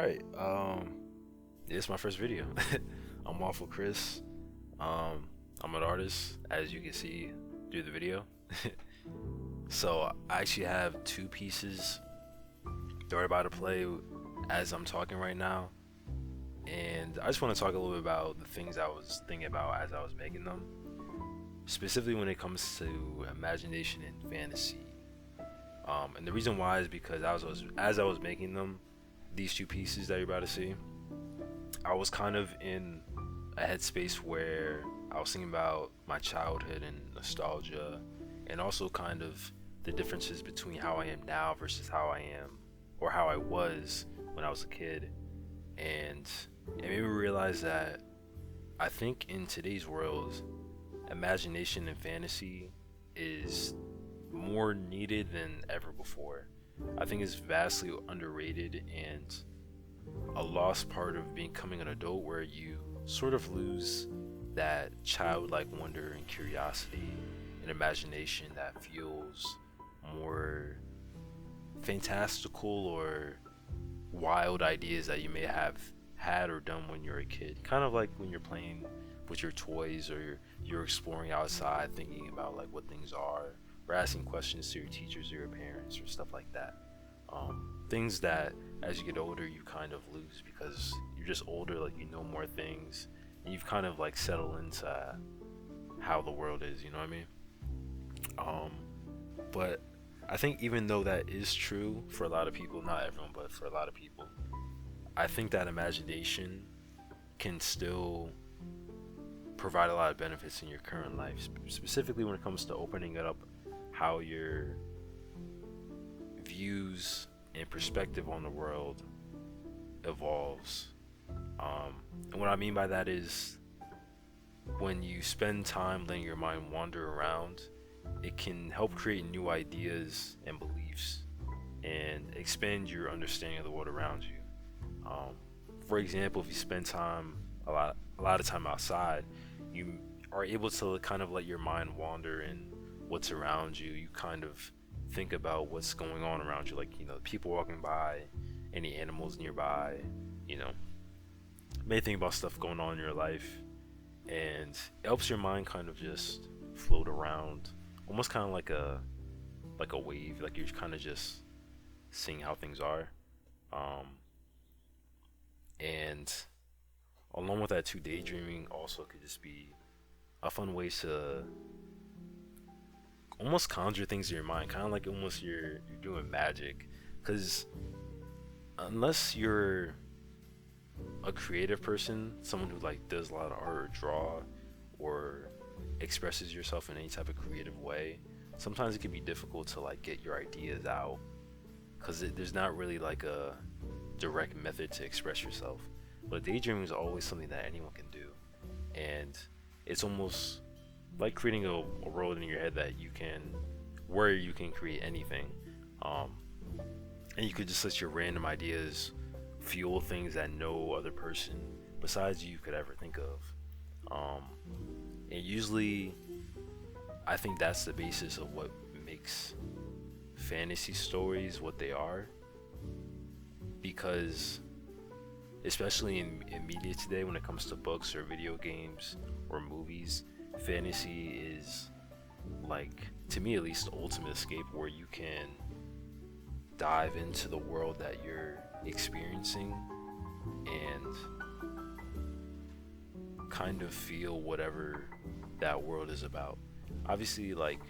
Alright, it's my first video. I'm Waffle Chris. I'm an artist, as you can see through the video. So I actually have two pieces that are about to play as I'm talking right now. And I just want to talk a little bit about the things I was thinking about as I was making them. Specifically when it comes to imagination and fantasy. And the reason why is because as I was making them, these two pieces that you're about to see, I was kind of in a headspace where I was thinking about my childhood and nostalgia, and also kind of the differences between how I am now versus how I am or how I was when I was a kid. And it made me realize that I think in today's world, imagination and fantasy is more needed than ever before. I think it's vastly underrated and a lost part of becoming an adult where you sort of lose that childlike wonder and curiosity and imagination that feels more fantastical or wild ideas that you may have had or done when you're a kid. Kind of like when you're playing with your toys or you're exploring outside thinking about like what things are or asking questions to your teachers or your parents or stuff like that. Things that as you get older you kind of lose because you're just older, like you know more things and you've kind of like settled into how the world is, you know what I mean? But I think even though that is true for a lot of people, not everyone, but for a lot of people, I think that imagination can still provide a lot of benefits in your current life, specifically when it comes to opening it up how your views and perspective on the world evolves. And what I mean by that is when you spend time letting your mind wander around, it can help create new ideas and beliefs and expand your understanding of the world around you. For example, if you spend time a lot of time outside, you are able to kind of let your mind wander and what's around you. You kind of think about what's going on around you, like people walking by, any animals nearby, you know may think about stuff going on in your life, and it helps your mind kind of just float around, almost kind of like a wave, like you're kind of just seeing how things are. Um, and along with that too, daydreaming also could just be a fun way to almost conjure things in your mind, kind of like almost you're doing magic, because unless you're a creative person, someone who like does a lot of art or draw or expresses yourself in any type of creative way, sometimes it can be difficult to like get your ideas out because there's not really like a direct method to express yourself. But daydreaming is always something that anyone can do, and it's almost like creating a world in your head that you can where you can create anything. um, and you could just let your random ideas fuel things that no other person besides you could ever think of. um, and usually I think that's the basis of what makes fantasy stories what they are, because especially in media today, when it comes to books or video games or movies, fantasy is, like, to me at least, the ultimate escape where you can dive into the world that you're experiencing and kind of feel whatever that world is about. Obviously, like,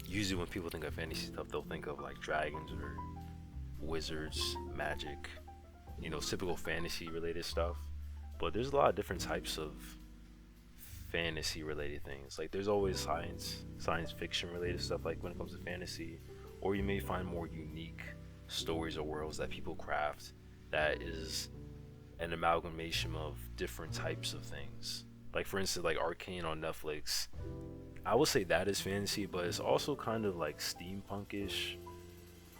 usually when people think of fantasy stuff, they'll think of like dragons or wizards, magic, typical fantasy related stuff. But there's a lot of different types of fantasy related things. Like there's always science fiction related stuff, like when it comes to fantasy, or you may find more unique stories or worlds that people craft that is an amalgamation of different types of things. Like for instance, like Arcane on Netflix, I would say that is fantasy, but it's also kind of like steampunkish,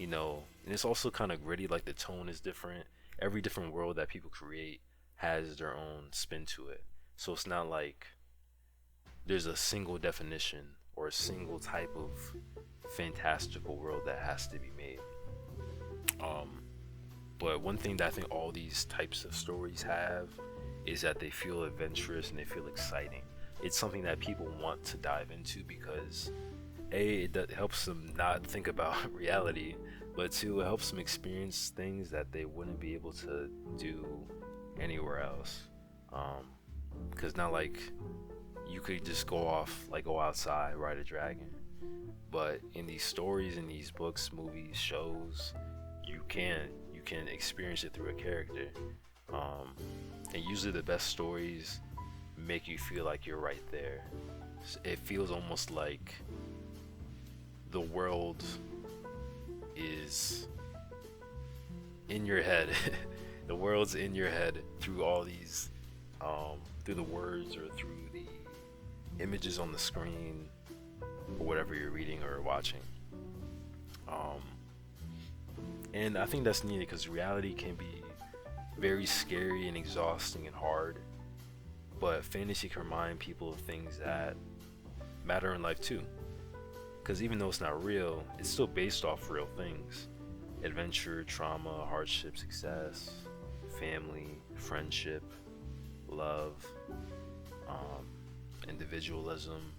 and it's also kind of gritty. Like the tone is different. Every different world that people create has their own spin to it. So it's not like there's a single definition or a single type of fantastical world that has to be made. Um, But one thing that I think all these types of stories have is that they feel adventurous and they feel exciting. It's something that people want to dive into because it helps them not think about reality, but two, it helps them experience things that they wouldn't be able to do anywhere else. Because not like you could just go off, like go outside, ride a dragon. But in these stories, in these books, movies, shows, you can experience it through a character. Um, and usually the best stories make you feel like you're right there. It feels almost like the world is in your head. The world's in your head through all these, through the words or through the images on the screen or whatever you're reading or watching. Um, and I think that's needed because reality can be very scary and exhausting and hard, but fantasy can remind people of things that matter in life too. Because even though it's not real, it's still based off real things: adventure, trauma, hardship, success, family, friendship, love, um, individualism.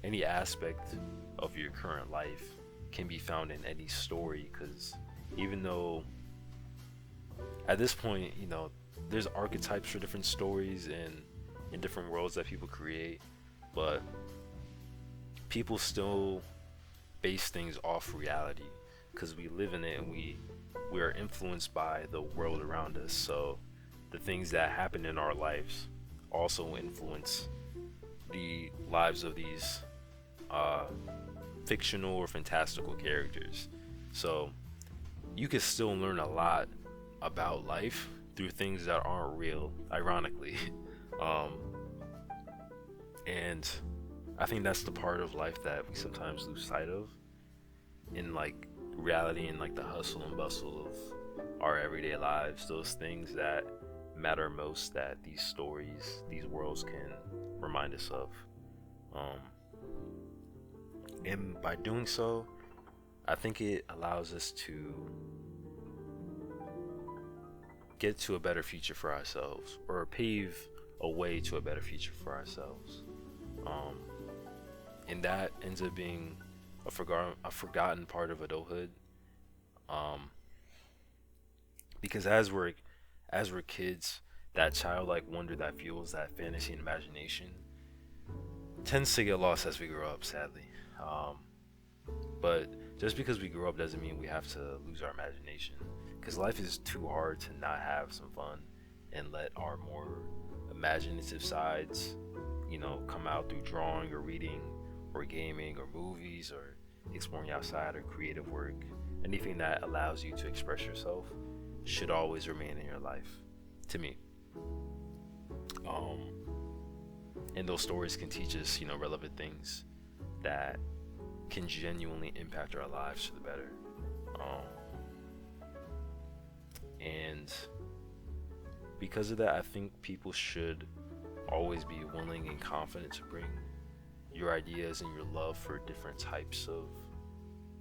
Any aspect of your current life can be found in any story. Because even though at this point, there's archetypes for different stories and in different worlds that people create, but people still base things off reality because we live in it and we are influenced by the world around us. So the things that happen in our lives also influence the lives of these uh, fictional or fantastical characters. So you can still learn a lot about life through things that aren't real, ironically. um, and I think that's the part of life that we sometimes lose sight of in like reality and like the hustle and bustle of our everyday lives. Those things that matter most, that these stories, these worlds can remind us of. Um, and by doing so, I think it allows us to get to a better future for ourselves, or pave a way to a better future for ourselves. Um, and that ends up being a forgotten part of adulthood. Um, because as we're kids, that childlike wonder that fuels that fantasy and imagination tends to get lost as we grow up, sadly. Um, but just because we grow up doesn't mean we have to lose our imagination. Because life is too hard to not have some fun and let our more imaginative sides, come out through drawing or reading or gaming or movies or exploring outside or creative work. Anything that allows you to express yourself should always remain in your life, to me. Um, and those stories can teach us, relevant things that can genuinely impact our lives for the better. And because of that, I think people should always be willing and confident to bring your ideas and your love for different types of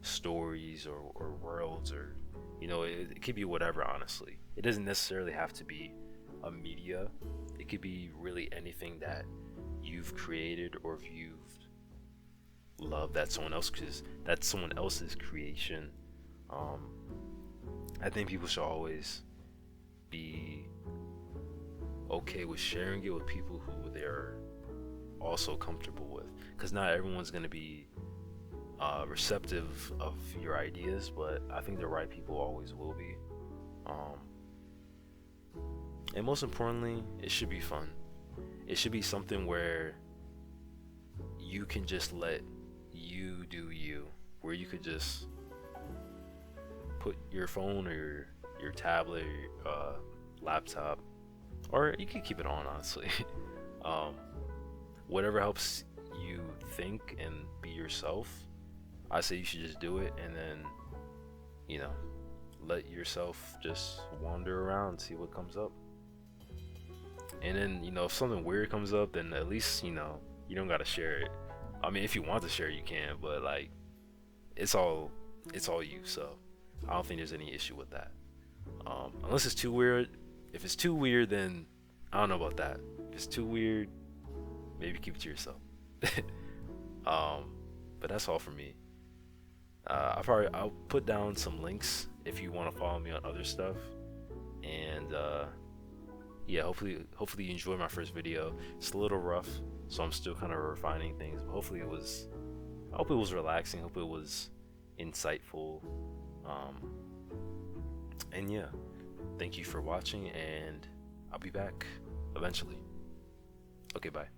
stories or worlds, or it could be whatever. Honestly, it doesn't necessarily have to be a media. It could be really anything that you've created or if you've loved that someone else, because that's someone else's creation. I think people should always be okay with sharing it with people who they're also comfortable with, because not everyone's going to be receptive of your ideas, but I think the right people always will be. And most importantly, it should be fun. It should be something where you can just let you do you, where you could just put your phone or your tablet or your laptop, or you can keep it on, honestly. Whatever helps you think and be yourself, I say you should just do it, and then let yourself just wander around, see what comes up. And then if something weird comes up, then at least you don't gotta share it. I mean, if you want to share, you can, but like it's all you. So I don't think there's any issue with that. Unless it's too weird. If it's too weird, then I don't know about that. If it's too weird, maybe keep it to yourself. um, but that's all for me. I'll put down some links if you want to follow me on other stuff. And yeah, hopefully you enjoyed my first video. It's a little rough, so I'm still kind of refining things. But I hope it was relaxing. Hope it was insightful. And yeah, thank you for watching, and I'll be back eventually. Okay, bye.